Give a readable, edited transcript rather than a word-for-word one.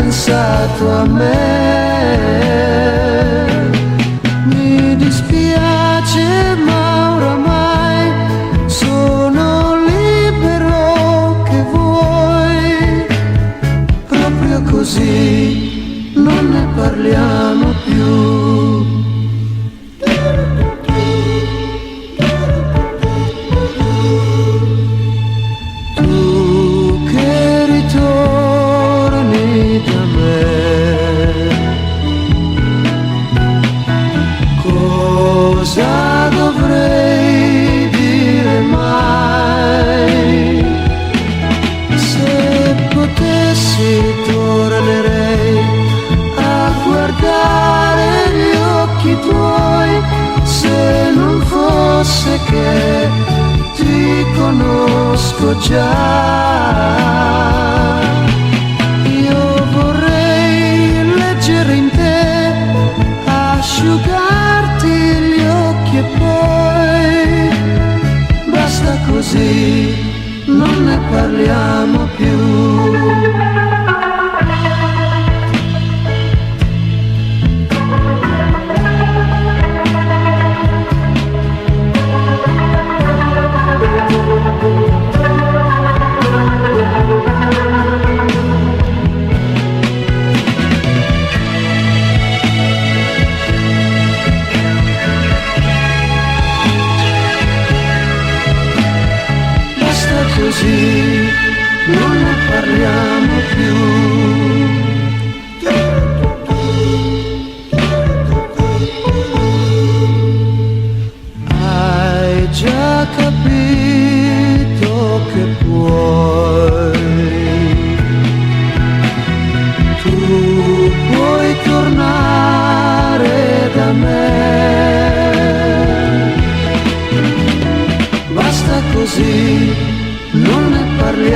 pensato a me. Mi dispiace ma oramai sono libero che vuoi. Proprio così non ne parliamo più. Cosa dovrei dire mai? Se potessi tornerei a guardare gli occhi tuoi, se non fosse che ti conosco già. Io vorrei leggere in te, asciugarti gli occhi e poi basta così, non ne parliamo più. Così non ne parliamo più. Hai già capito che puoi, tu puoi tornare da me. Basta così, non ne parliamo